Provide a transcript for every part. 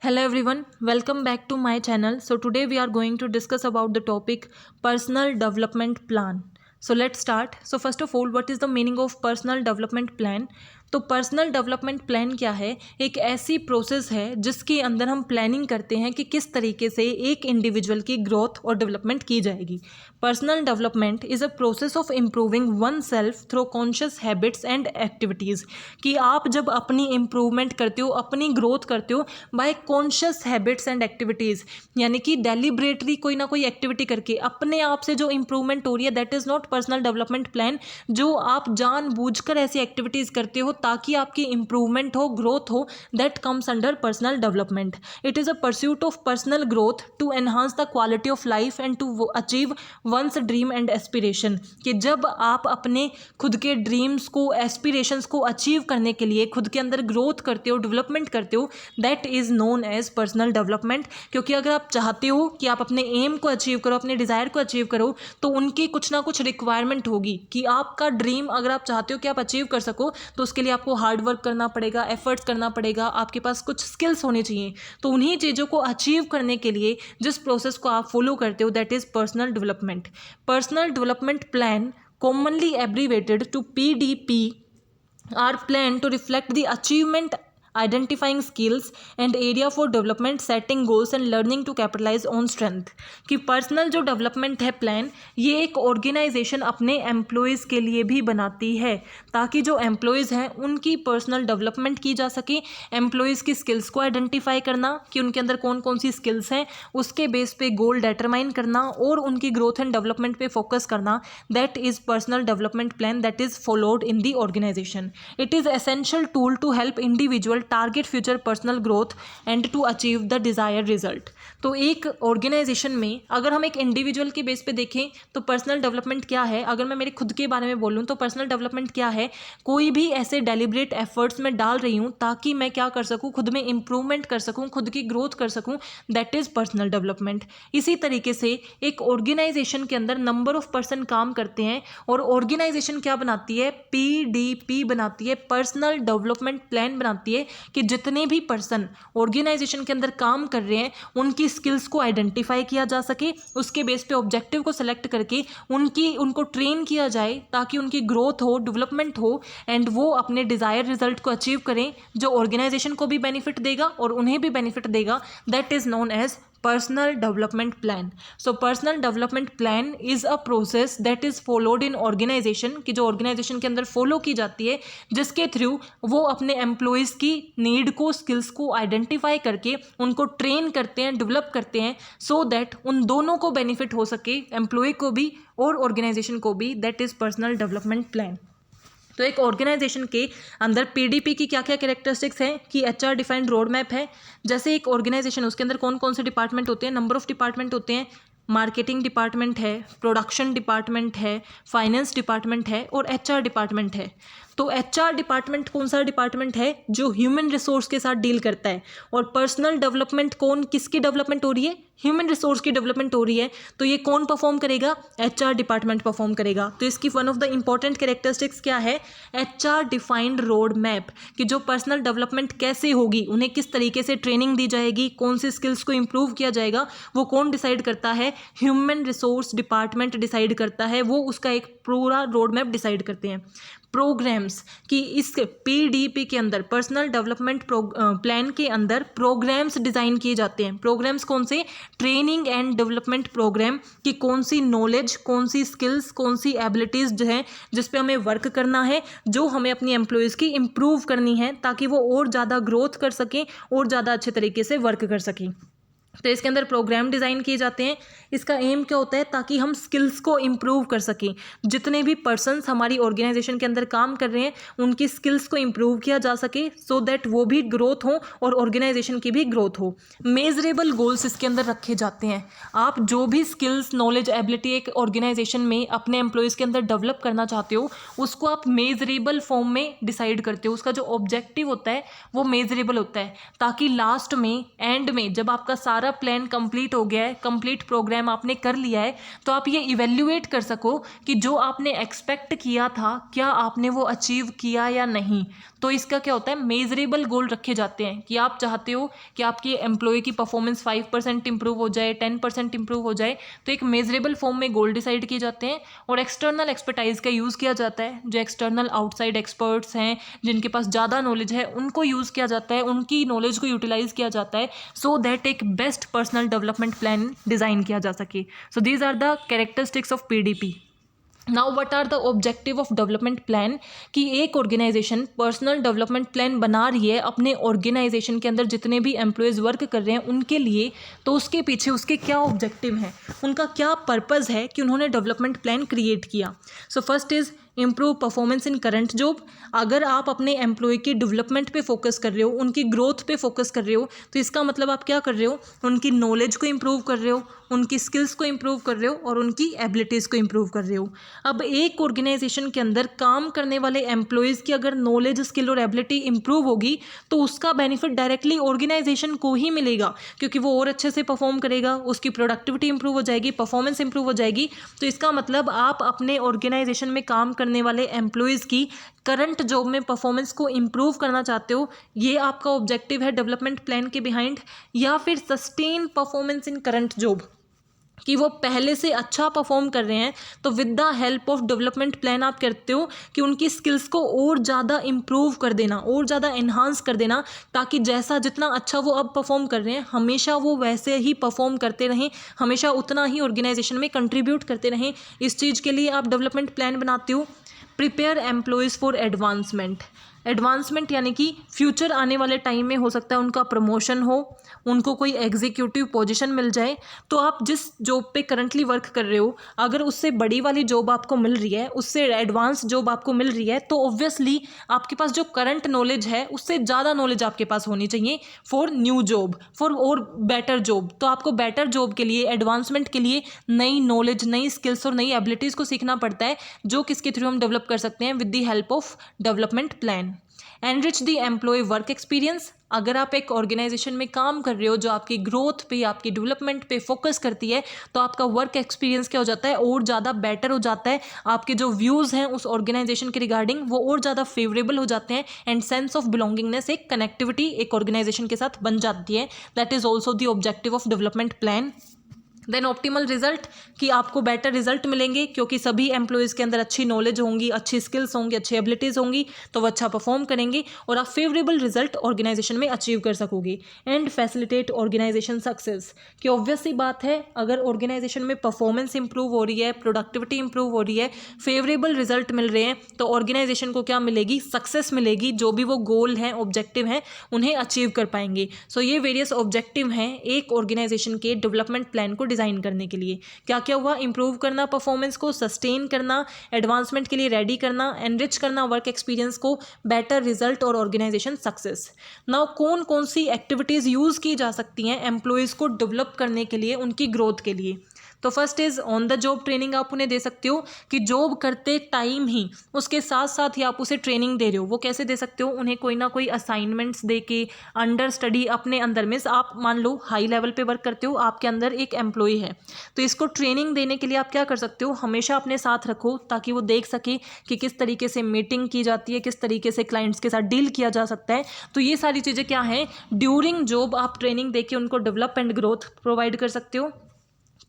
Hello everyone, welcome back to my channel. So today we are going to discuss about the topic personal development plan. So let's start. So first of all, what is the meaning of personal development plan? तो personal development plan क्या है? एक ऐसी process है जिसके अंदर हम planning करते हैं कि किस तरीके से एक इंडिविजुअल की ग्रोथ और डेवलपमेंट की जाएगी. Personal development is a process of improving one self through conscious habits and activities. कि आप जब अपनी इम्प्रूवमेंट करते हो, अपनी ग्रोथ करते हो by conscious habits and activities, यानी कि डेलिब्रेटली कोई ना कोई एक्टिविटी करके अपने आप से जो इम्प्रूवमेंट हो रही है, that is not personal development plan. जो आप जानबूझकर ऐसी एक्टिविटीज़ करते हो ताकि आपकी इंप्रूवमेंट हो, ग्रोथ हो, that comes under personal development. It is a pursuit of personal growth to enhance the quality of life and to achieve one's dream and aspiration. कि जब आप अपने खुद के ड्रीम्स को, एस्पिरेशंस को अचीव करने के लिए खुद के अंदर ग्रोथ करते हो, डेवलपमेंट करते हो, that is known as personal development. क्योंकि अगर आप चाहते हो कि आप अपने एम को अचीव करो, अपने डिज़ायर को अचीव करो, तो उनकी कुछ ना कुछ रिक्वायरमेंट होगी. कि आपका ड्रीम अगर आप चाहते हो कि आप अचीव कर सको, तो उसके लिए आपको हार्ड वर्क करना पड़ेगा, एफर्ट्स करना पड़ेगा, आपके पास कुछ स्किल्स होनी चाहिए. तो उन्हीं चीज़ों को अचीव करने के लिए जिस प्रोसेस को आप फॉलो करते हो, that is personal development. Personal development plan, commonly abbreviated to PDP, are planned to reflect the achievement, identifying skills and area for development, setting goals and learning to capitalize on strength. कि personal जो development है plan, ये एक organisation अपने employees के लिए भी बनाती है ताकि जो एम्प्लॉयज़ हैं उनकी पर्सनल डेवलपमेंट की जा सके. एम्प्लॉयज़ की स्किल्स को आइडेंटिफाई करना कि उनके अंदर कौन कौन सी स्किल्स हैं, उसके बेस पे गोल डिटरमाइन करना और उनकी ग्रोथ एंड डेवलपमेंट पे फोकस करना. That is personal development plan that is followed in the organization. It is essential tool to help individual target future personal growth and to achieve the desire result. तो एक organisation में अगर हम एक individual के base पे देखें तो पर्सनल डेवलपमेंट क्या है, अगर मैं मेरे खुद के बारे में बोलूँ तो पर्सनल डेवलपमेंट क्या है, कोई भी ऐसे डेलिब्रेट एफर्ट्स में डाल रही हूँ ताकि मैं क्या कर सकूँ, खुद में इंप्रूवमेंट कर सकूँ, खुद की ग्रोथ कर सकूँ, दैट इज़ पर्सनल डेवलपमेंट. इसी तरीके से एक ऑर्गेनाइजेशन के अंदर नंबर ऑफ पर्सन काम करते हैं और ऑर्गेनाइजेशन क्या बनाती है, PDP बनाती है, पर्सनल डेवलपमेंट प्लान बनाती है. कि जितने भी पर्सन ऑर्गेनाइजेशन के अंदर काम कर रहे हैं उनकी स्किल्स को आइडेंटिफाई किया जा सके, उसके बेस पे ऑब्जेक्टिव को सेलेक्ट करके उनको ट्रेन किया जाए ताकि उनकी ग्रोथ हो, डेवलपमेंट हो एंड वो अपने डिज़ायर रिजल्ट को अचीव करें जो ऑर्गेनाइजेशन को भी बेनिफिट देगा और उन्हें भी बेनिफिट देगा. That is known as personal development plan. So personal development plan is a process that is followed in organization, कि जो ऑर्गेनाइजेशन के अंदर फॉलो की जाती है, जिसके थ्रू वो अपने एम्प्लॉयज़ की नीड को, स्किल्स को आइडेंटिफाई करके उनको ट्रेन करते हैं, डेवलप करते हैं, सो दैट उन दोनों को बेनिफिट हो सके, एम्प्लॉय को भी और ऑर्गेनाइजेशन को भी. That is personal development plan. तो एक ऑर्गेनाइजेशन के अंदर PDP की क्या क्या कैरेक्टरिस्टिक्स हैं कि HR डिफाइंड रोड मैप है. जैसे एक ऑर्गेनाइजेशन, उसके अंदर कौन कौन से डिपार्टमेंट होते हैं, नंबर ऑफ डिपार्टमेंट होते हैं. मार्केटिंग डिपार्टमेंट है, प्रोडक्शन डिपार्टमेंट है, फाइनेंस डिपार्टमेंट है और HR डिपार्टमेंट है. तो HR डिपार्टमेंट कौन सा डिपार्टमेंट है, जो ह्यूमन रिसोर्स के साथ डील करता है. और पर्सनल डेवलपमेंट किसकी डेवलपमेंट हो रही है, ह्यूमन रिसोर्स की डेवलपमेंट हो रही है. तो ये कौन परफॉर्म करेगा, HR डिपार्टमेंट परफॉर्म करेगा. तो इसकी one of the important characteristics क्या है, HR डिफाइंड रोड मैप. कि जो पर्सनल डेवलपमेंट कैसे होगी, उन्हें किस तरीके से ट्रेनिंग दी जाएगी, कौन सी स्किल्स को इंप्रूव किया जाएगा, वो कौन डिसाइड करता है, ह्यूमन रिसोर्स डिपार्टमेंट डिसाइड करता है. वो उसका एक पूरा रोड मैप डिसाइड करते हैं. प्रोग्राम्स, कि इस PDP के अंदर, पर्सनल डेवलपमेंट प्लान के अंदर प्रोग्राम्स डिज़ाइन किए जाते हैं. प्रोग्राम्स कौन से, ट्रेनिंग एंड डेवलपमेंट प्रोग्राम. कि कौन सी नॉलेज, कौन सी स्किल्स, कौन सी एबिलिटीज़ जो हैं जिस पे हमें वर्क करना है, जो हमें अपनी एम्प्लॉयज़ की इम्प्रूव करनी है ताकि वो और ज़्यादा ग्रोथ कर सकें और ज़्यादा अच्छे तरीके से वर्क कर सकें. तो इसके अंदर प्रोग्राम डिज़ाइन किए जाते हैं. इसका एम क्या होता है, ताकि हम स्किल्स को इम्प्रूव कर सकें. जितने भी पर्सन्स हमारी ऑर्गेनाइजेशन के अंदर काम कर रहे हैं उनकी स्किल्स को इम्प्रूव किया जा सके, सो दैट वो भी ग्रोथ हो और ऑर्गेनाइजेशन की भी ग्रोथ हो. मेजरेबल गोल्स इसके अंदर रखे जाते हैं. आप जो भी स्किल्स, नॉलेज, एबिलिटी एक ऑर्गेनाइजेशन में अपने एम्प्लॉयज़ के अंदर डेवलप करना चाहते हो, उसको आप मेजरेबल फॉर्म में डिसाइड करते हो. उसका जो ऑब्जेक्टिव होता है वो मेजरेबल होता है, ताकि लास्ट में, एंड में, जब आपका सारा सारा प्लान कंप्लीट हो गया है, कंप्लीट प्रोग्राम आपने कर लिया है, तो आप ये इवेल्युएट कर सको कि जो आपने एक्सपेक्ट किया था क्या आपने वो अचीव किया या नहीं। तो इसका क्या होता है, मेजरेबल गोल रखे जाते हैं कि आप चाहते हो कि आपकी एम्प्लॉय की परफॉर्मेंस 5% इंप्रूव हो जाए, 10% इंप्रूव हो जाए, तो एक मेजरेबल फॉर्म में गोल डिसाइड किए जाते हैं। और एक्सटर्नल एक्सपर्टाइज का यूज़ किया जाता है, जो एक्सटर्नल आउटसाइड एक्सपर्ट्स हैं जिनके पास ज़्यादा नॉलेज है उनको यूज़ किया जाता है, उनकी नॉलेज को यूटिलाइज किया जाता है, सो दैट एक best personal development plan design किया जा सके। So these are the characteristics of PDP। Now what are the objective of development plan, कि एक ऑर्गेनाइजेशन पर्सनल डेवलपमेंट प्लान बना रही है अपने ऑर्गेनाइजेशन के अंदर जितने भी एम्प्लॉयज़ वर्क कर रहे हैं उनके लिए, तो उसके पीछे उसके क्या ऑब्जेक्टिव हैं, उनका क्या पर्पज़ है कि उन्होंने डेवलपमेंट प्लान क्रिएट किया। So first is improve performance in current job. अगर आप अपने एम्प्लॉय की डेवलपमेंट पे फोकस कर रहे हो, उनकी ग्रोथ पे फोकस कर रहे हो, तो इसका मतलब आप क्या कर रहे हो, उनकी नॉलेज को इम्प्रूव कर रहे हो, उनकी स्किल्स को इम्प्रूव कर रहे हो और उनकी एबिलिटीज़ को इम्प्रूव कर रहे हो। अब एक ऑर्गेनाइजेशन के अंदर काम करने वाले एम्प्लॉयज़ की अगर नॉलेज, स्किल और एबिलिटी इम्प्रूव होगी तो उसका बेनिफिट डायरेक्टली ऑर्गेनाइजेशन को ही मिलेगा, क्योंकि वो और अच्छे से परफॉर्म करेगा, उसकी प्रोडक्टिविटी इंप्रूव हो जाएगी, परफॉर्मेंस इंप्रूव हो जाएगी। तो इसका मतलब आप अपने ऑर्गेनाइजेशन में काम करने वाले एम्प्लॉयज़ की करंट जॉब में परफॉर्मेंस को इम्प्रूव करना चाहते हो, ये आपका ऑब्जेक्टिव है डेवलपमेंट प्लान के बिहाइंड। या फिर sustain performance in current job, कि वो पहले से अच्छा परफॉर्म कर रहे हैं, तो with the help of development plan आप करते हो कि उनकी स्किल्स को और ज़्यादा इम्प्रूव कर देना, और ज़्यादा इन्हांस कर देना, ताकि जैसा जितना अच्छा वो अब परफॉर्म कर रहे हैं हमेशा वो वैसे ही परफॉर्म करते रहें, हमेशा उतना ही ऑर्गेनाइजेशन में कंट्रीब्यूट करते रहें। इस चीज़ के लिए आप डेवलपमेंट प्लान बनाते हो। Prepare employees for advancement. Advancement यानी कि फ्यूचर आने वाले टाइम में हो सकता है उनका प्रमोशन हो, उनको कोई एग्जीक्यूटिव पोजीशन मिल जाए, तो आप जिस जॉब पे करंटली वर्क कर रहे हो अगर उससे बड़ी वाली जॉब आपको मिल रही है, उससे एडवांस जॉब आपको मिल रही है, तो ऑब्वियसली आपके पास जो करंट नॉलेज है उससे ज़्यादा नॉलेज आपके पास होनी चाहिए फॉर न्यू जॉब, फॉर और बेटर जॉब। तो आपको बेटर जॉब के लिए, एडवांसमेंट के लिए नई नॉलेज, नई स्किल्स और नई एबिलिटीज़ को सीखना पड़ता है, जो किसके थ्रू हम डेवलप कर सकते हैं, with the help of development plan. Enrich the employ work experience. अगर आप एक ऑर्गेनाइजेशन में काम कर रहे हो जो आपकी ग्रोथ पे, आपकी डेवलपमेंट पे फोकस करती है, तो आपका वर्क एक्सपीरियंस क्या हो जाता है, और ज़्यादा बेटर हो जाता है। आपके जो व्यूज़ हैं उस ऑर्गेनाइजेशन के रिगार्डिंग वो और ज़्यादा फेवरेबल हो जाते हैं, एंड सेंस ऑफ बिलोंगिंगनेस, एक कनेक्टिविटी एक ऑर्गेनाइजेशन के साथ बन जाती है। That is also the objective of development plan. Then optimal result, कि आपको बेटर रिजल्ट मिलेंगे क्योंकि सभी एम्प्लॉयज़ के अंदर अच्छी नॉलेज होंगी, अच्छी स्किल्स होंगी, अच्छी एबिलिटीज़ होंगी, तो वो अच्छा परफॉर्म करेंगे और आप फेवरेबल रिजल्ट ऑर्गेनाइजेशन में अचीव कर सकोगे। एंड फैसिलिटेट ऑर्गेनाइजेशन सक्सेस, कि ऑब्वियस सी बात है अगर ऑर्गेनाइजेशन में परफॉर्मेंस इंप्रूव हो रही है, प्रोडक्टिविटी इंप्रूव हो रही है, फेवरेबल रिजल्ट मिल रहे हैं, तो ऑर्गेनाइजेशन को क्या मिलेगी, सक्सेस मिलेगी, जो भी वो गोल हैं, ऑब्जेक्टिव हैं, उन्हें अचीव कर पाएंगे। सो ये वेरियस ऑब्जेक्टिव हैं एक ऑर्गेनाइजेशन के डेवलपमेंट प्लान को डिज़ाइन करने के लिए। क्या क्या हुआ, इंप्रूव करना परफॉर्मेंस को, सस्टेन करना, एडवांसमेंट के लिए रेडी करना, एनरिच करना वर्क एक्सपीरियंस को, बेटर रिजल्ट और ऑर्गेनाइजेशन सक्सेस। नाउ कौन कौन सी एक्टिविटीज़ यूज़ की जा सकती हैं एम्प्लॉयज़ को डेवलप करने के लिए, उनकी ग्रोथ के लिए। तो first is on the job training. आप उन्हें दे सकते हो कि जॉब करते टाइम ही उसके साथ साथ ही आप उसे ट्रेनिंग दे रहे हो। वो कैसे दे सकते हो, उन्हें कोई ना कोई असाइनमेंट्स दे के, अंडर स्टडी अपने अंदर में, आप मान लो हाई लेवल पे वर्क करते हो, आपके अंदर एक एम्प्लॉय है, तो इसको ट्रेनिंग देने के लिए आप क्या कर सकते हो, हमेशा अपने साथ रखो ताकि वो देख सके कि किस तरीके से मीटिंग की जाती है, किस तरीके से क्लाइंट्स के साथ डील किया जा सकता है। तो ये सारी चीज़ें क्या हैं, ड्यूरिंग जॉब आप ट्रेनिंग दे के उनको डेवलप एंड ग्रोथ प्रोवाइड कर सकते हो।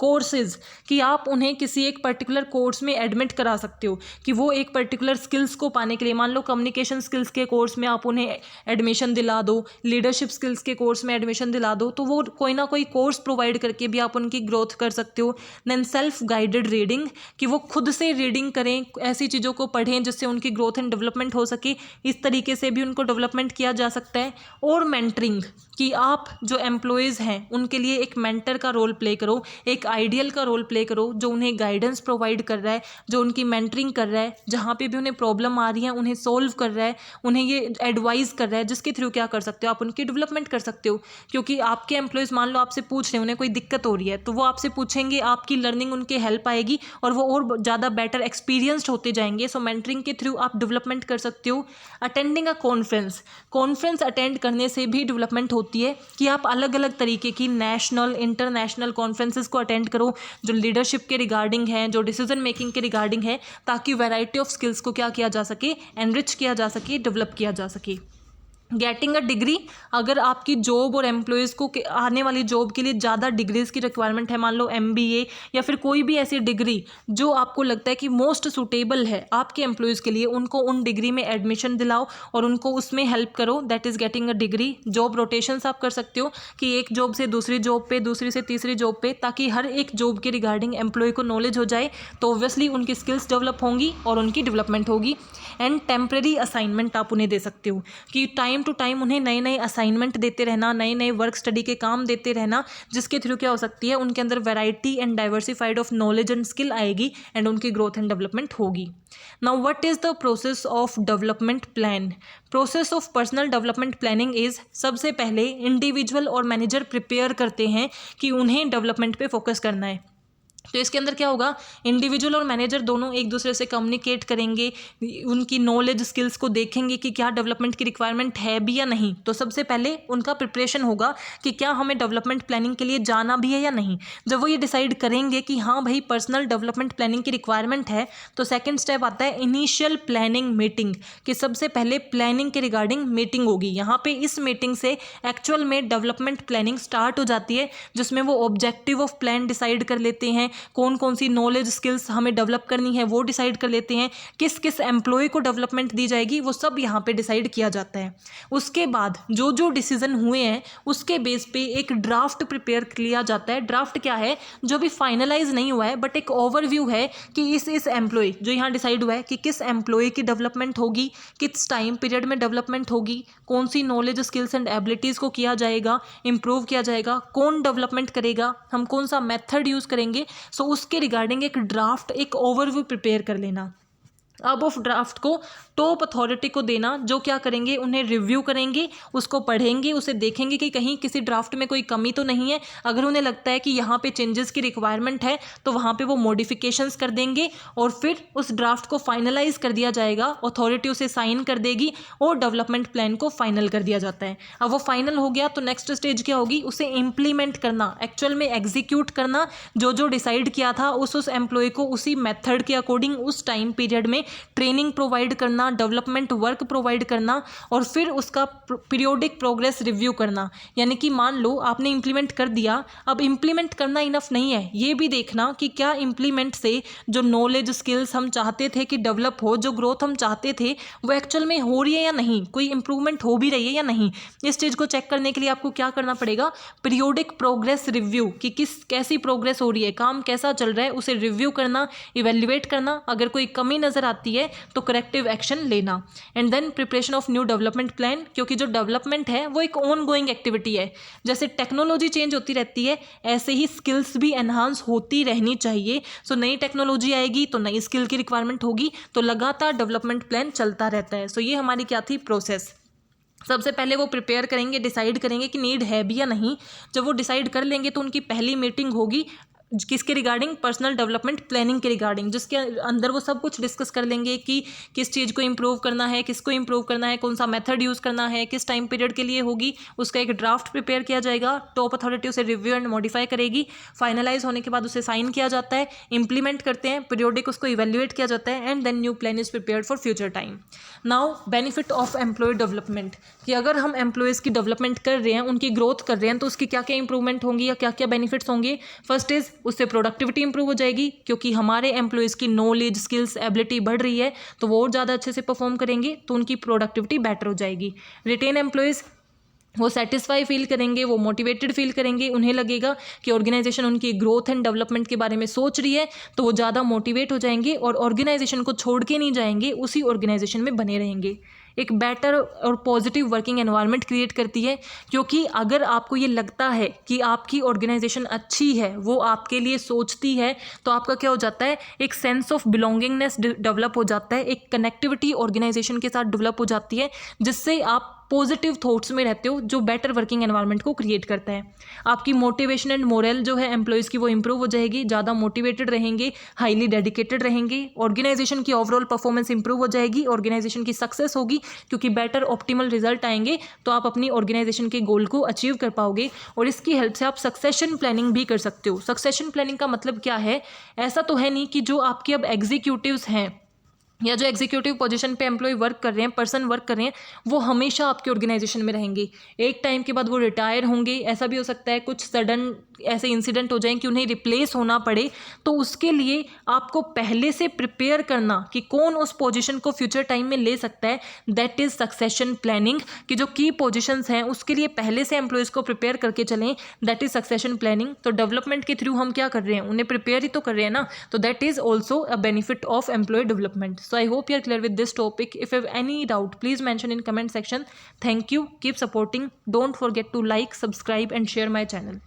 कोर्सेज, कि आप उन्हें किसी एक पर्टिकुलर कोर्स में एडमिट करा सकते हो कि वो एक पर्टिकुलर स्किल्स को पाने के लिए, मान लो कम्युनिकेशन स्किल्स के कोर्स में आप उन्हें एडमिशन दिला दो, लीडरशिप स्किल्स के कोर्स में एडमिशन दिला दो, तो वो कोई ना कोई कोर्स प्रोवाइड करके भी आप उनकी ग्रोथ कर सकते हो। देन सेल्फ गाइडेड रीडिंग, कि वो खुद से रीडिंग करें, ऐसी चीज़ों को पढ़ें जिससे उनकी ग्रोथ एंड डेवलपमेंट हो सके, इस तरीके से भी उनको डेवलपमेंट किया जा सकता है। और मेंटरिंग, कि आप जो एम्प्लॉयज़ हैं उनके लिए एक मेंटर का रोल प्ले करो, एक आइडियल का रोल प्ले करो, जो उन्हें गाइडेंस प्रोवाइड कर रहा है, जो उनकी मेंटरिंग कर रहा है, जहाँ पे भी उन्हें प्रॉब्लम आ रही है उन्हें सोल्व कर रहा है, उन्हें ये एडवाइस कर रहा है, जिसके थ्रू क्या कर सकते हो आप उनकी डेवलपमेंट कर सकते हो। क्योंकि आपके एम्प्लॉयज़ मान लो आपसे पूछ रहे हैं, उन्हें कोई दिक्कत हो रही है, तो वो आपसे पूछेंगे, आपकी लर्निंग उनके हेल्प आएगी और वो और ज़्यादा बेटर एक्सपीरियंस्ड होते जाएंगे। सो मेंटरिंग के थ्रू आप डेवलपमेंट कर सकते हो। अटेंडिंग अ कॉन्फ्रेंस अटेंड करने से भी डेवलपमेंट होती है कि आप अलग अलग तरीके की नेशनल इंटरनेशनल कॉन्फ्रेंसेस को अटेंड करो, जो लीडरशिप के रिगार्डिंग है, जो डिसीजन मेकिंग के रिगार्डिंग है, ताकि वैरायटी ऑफ स्किल्स को क्या किया जा सके, एनरिच किया जा सके, डेवलप किया जा सके। गेटिंग अ डिग्री, अगर आपकी जॉब और एम्प्लॉयज़ को आने वाली जॉब के लिए ज़्यादा डिग्रीज़ की रिक्वायरमेंट है, मान लो MBA या फिर कोई भी ऐसी डिग्री जो आपको लगता है कि मोस्ट सूटेबल है आपके एम्प्लॉयज़ के लिए, उनको उन डिग्री में एडमिशन दिलाओ और उनको उसमें हेल्प करो। That is getting a degree. Job rotations आप कर सकते हो कि एक जॉब से दूसरी जॉब पे, दूसरी से तीसरी जॉब पे, ताकि हर एक जॉब के रिगार्डिंग एम्प्लॉय को नॉलेज हो जाए, तो ऑब्वियसली उनकी स्किल्स डेवलप होंगी और उनकी डेवलपमेंट होगी। एंड टेम्प्रेरी असाइनमेंट आप उन्हें दे सकते हो कि टाइम टू टाइम उन्हें नए नए असाइनमेंट देते रहना, नए नए वर्क स्टडी के काम देते रहना, जिसके थ्रू क्या हो सकती है, उनके अंदर variety and diversified of knowledge and skill आएगी एंड उनकी ग्रोथ एंड डेवलपमेंट होगी। Now what is the process of development plan? Process of personal development planning is, सबसे पहले इंडिविजुअल और मैनेजर प्रिपेयर करते हैं कि उन्हें डेवलपमेंट पे फोकस करना है। तो इसके अंदर क्या होगा, इंडिविजुअल और मैनेजर दोनों एक दूसरे से कम्युनिकेट करेंगे, उनकी नॉलेज स्किल्स को देखेंगे कि क्या डेवलपमेंट की रिक्वायरमेंट है भी या नहीं। तो सबसे पहले उनका प्रिपरेशन होगा कि क्या हमें डेवलपमेंट प्लानिंग के लिए जाना भी है या नहीं। जब वो ये डिसाइड करेंगे कि हाँ भाई पर्सनल डेवलपमेंट प्लानिंग की रिक्वायरमेंट है, तो सेकेंड स्टेप आता है इनिशियल प्लानिंग मीटिंग, कि सबसे पहले प्लानिंग के रिगार्डिंग मीटिंग होगी। यहाँ पे इस मीटिंग से एक्चुअल में डेवलपमेंट प्लानिंग स्टार्ट हो जाती है, जिसमें वो ऑब्जेक्टिव ऑफ प्लान डिसाइड कर लेते हैं, कौन कौन सी नॉलेज स्किल्स हमें डेवलप करनी है वो डिसाइड कर लेते हैं, किस किस एम्प्लॉय को डेवलपमेंट दी जाएगी वो सब यहाँ पे डिसाइड किया जाता है। उसके बाद जो जो डिसीजन हुए हैं उसके बेस पे एक ड्राफ्ट प्रिपेयर किया जाता है। ड्राफ्ट क्या है, जो भी फाइनलाइज नहीं हुआ है बट एक ओवरव्यू है कि इस एम्प्लॉय, जो यहाँ डिसाइड हुआ है कि किस एम्प्लॉय की डेवलपमेंट होगी, किस टाइम पीरियड में डेवलपमेंट होगी, कौन सी नॉलेज स्किल्स एंड एबिलिटीज़ को किया जाएगा, इंप्रूव किया जाएगा, कौन डेवलपमेंट करेगा, हम कौन सा मेथड यूज़ करेंगे। सो उसके रिगार्डिंग एक ड्राफ्ट, एक ओवरव्यू प्रिपेयर कर लेना। अब उस ड्राफ्ट को टॉप अथॉरिटी को देना, जो क्या करेंगे, उन्हें रिव्यू करेंगे, उसको पढ़ेंगे, उसे देखेंगे कि कहीं किसी ड्राफ्ट में कोई कमी तो नहीं है। अगर उन्हें लगता है कि यहाँ पे चेंजेस की रिक्वायरमेंट है तो वहाँ पे वो मॉडिफिकेशंस कर देंगे और फिर उस ड्राफ्ट को फाइनलाइज कर दिया जाएगा। अथॉरिटी उसे साइन कर देगी और डेवलपमेंट प्लान को फाइनल कर दिया जाता है। अब वो फाइनल हो गया तो नेक्स्ट स्टेज क्या होगी, उसे इम्प्लीमेंट करना, एक्चुअल में एग्जीक्यूट करना। जो जो डिसाइड किया था उस एम्प्लॉय को उसी मेथड के अकॉर्डिंग उस टाइम पीरियड में ट्रेनिंग प्रोवाइड करना, डेवलपमेंट वर्क प्रोवाइड करना और फिर उसका पीरियोडिक प्रोग्रेस रिव्यू करना। यानी कि मान लो आपने इंप्लीमेंट कर दिया, अब इंप्लीमेंट करना इनफ नहीं है, ये भी देखना कि क्या इंप्लीमेंट से जो नॉलेज स्किल्स हम चाहते थे कि डेवलप हो, जो ग्रोथ हम चाहते थे वो एक्चुअल में हो रही है या नहीं, कोई इंप्रूवमेंट हो भी रही है या नहीं। इस चीज़ को चेक करने के लिए आपको क्या करना पड़ेगा, पीरियोडिक प्रोग्रेस रिव्यू, कि कैसी प्रोग्रेस हो रही है, काम कैसा चल रहा है, उसे रिव्यू करना, इवेल्युएट करना। अगर कोई कमी नज़र आती है तो करेक्टिव एक्शन लेना। And then preparation of new development plan, क्योंकि जो डेवलपमेंट है वो एक ऑन गोइंग एक्टिविटी है। जैसे टेक्नोलॉजी चेंज होती रहती है ऐसे ही स्किल्स भी एनहांस होती रहनी चाहिए। सो नई टेक्नोलॉजी आएगी तो नई स्किल की रिक्वायरमेंट होगी, तो लगातार डेवलपमेंट प्लान चलता रहता है। सो ये हमारी क्या थी प्रोसेस। सबसे पहले वो प्रिपेयर करेंगे, डिसाइड करेंगे कि नीड है भी या नहीं। जब वो डिसाइड कर लेंगे तो उनकी पहली मीटिंग होगी किसके रिगार्डिंग, पर्सनल डेवलपमेंट प्लानिंग के रिगार्डिंग, जिसके अंदर वो सब कुछ डिस्कस कर लेंगे कि किस चीज़ को इंप्रूव करना है, किसको इंप्रूव करना है, कौन सा मेथड यूज़ करना है, किस टाइम पीरियड के लिए होगी। उसका एक ड्राफ्ट प्रिपेयर किया जाएगा, टॉप अथॉरिटी उसे रिव्यू एंड मॉडिफाई करेगी, फाइनलाइज होने के बाद उसे साइन किया जाता है, इंप्लीमेंट करते हैं, पीरियोडिक उसको इवेल्युएट किया जाता है and then new plan is prepared for future time. Now benefit of employ development, कि अगर हम एम्प्लॉयज़ की डेवलपमेंट कर रहे हैं, उनकी ग्रोथ कर रहे हैं, तो उसकी क्या क्या इंप्रूवमेंट होंगी या क्या क्या बेनिफिट्स होंगे। फर्स्ट इज उससे प्रोडक्टिविटी इंप्रूव हो जाएगी, क्योंकि हमारे एम्प्लॉयज़ की नॉलेज स्किल्स एबिलिटी बढ़ रही है तो वो और ज़्यादा अच्छे से परफॉर्म करेंगे, तो उनकी प्रोडक्टिविटी बेटर हो जाएगी। रिटेन एम्प्लॉयज़, वो सेटिस्फाई फील करेंगे, वो मोटिवेटेड फील करेंगे, उन्हें लगेगा कि ऑर्गेनाइजेशन उनकी ग्रोथ एंड डेवलपमेंट के बारे में सोच रही है, तो वो ज़्यादा मोटिवेट हो जाएंगे और ऑर्गेनाइजेशन को छोड़ के नहीं जाएंगे, उसी ऑर्गेनाइजेशन में बने रहेंगे। एक बेटर और पॉजिटिव वर्किंग एनवायरनमेंट क्रिएट करती है। क्योंकि अगर आपको ये लगता है कि आपकी ऑर्गेनाइजेशन अच्छी है, वो आपके लिए सोचती है, तो आपका क्या हो जाता है, एक सेंस ऑफ बिलोंगिंगनेस डेवलप हो जाता है, एक कनेक्टिविटी ऑर्गेनाइजेशन के साथ डेवलप हो जाती है, जिससे आप पॉजिटिव थॉट्स में रहते हो, जो बेटर वर्किंग एनवायरनमेंट को क्रिएट करता है। आपकी मोटिवेशन एंड मोरल जो है एम्प्लॉयज़ की वो इंप्रूव हो जाएगी, ज़्यादा मोटिवेटेड रहेंगे, हाईली डेडिकेटेड रहेंगे, ऑर्गेनाइजेशन की ओवरऑल परफॉर्मेंस इंप्रूव हो जाएगी, ऑर्गेनाइजेशन की सक्सेस होगी, क्योंकि बेटर ऑप्टिमल रिजल्ट आएंगे तो आप अपनी ऑर्गेनाइजेशन के गोल को अचीव कर पाओगे। और इसकी हेल्प से आप सक्सेशन प्लानिंग भी कर सकते हो। सक्सेशन प्लानिंग का मतलब क्या है, ऐसा तो है नहीं कि जो आपके अब एग्जीक्यूटिव्स हैं या जो एग्जीक्यूटिव पोजीशन पे एम्प्लॉय वर्क कर रहे हैं, पर्सन वर्क कर रहे हैं, वो हमेशा आपके ऑर्गेनाइजेशन में रहेंगे। एक टाइम के बाद वो रिटायर होंगे, ऐसा भी हो सकता है कुछ सडन ऐसे इंसिडेंट हो जाएं कि उन्हें रिप्लेस होना पड़े। तो उसके लिए आपको पहले से प्रिपेयर करना कि कौन उस पोजीशन को फ्यूचर टाइम में ले सकता है, दैट इज़ सक्सेशन प्लानिंग। कि जो की पोजीशंस हैं उसके लिए पहले से एम्प्लॉयज़ को प्रिपेयर करके चलें, दैट इज़ सक्सेशन प्लानिंग। तो डेवलपमेंट के थ्रू हम क्या कर रहे हैं, उन्हें प्रिपेयर ही तो कर रहे हैं ना, तो that is also a benefit of employ development. So I hope you are clear with this topic. If you have any doubt, please mention in comment section. Thank you. Keep supporting. Don't forget to like, subscribe and share my channel.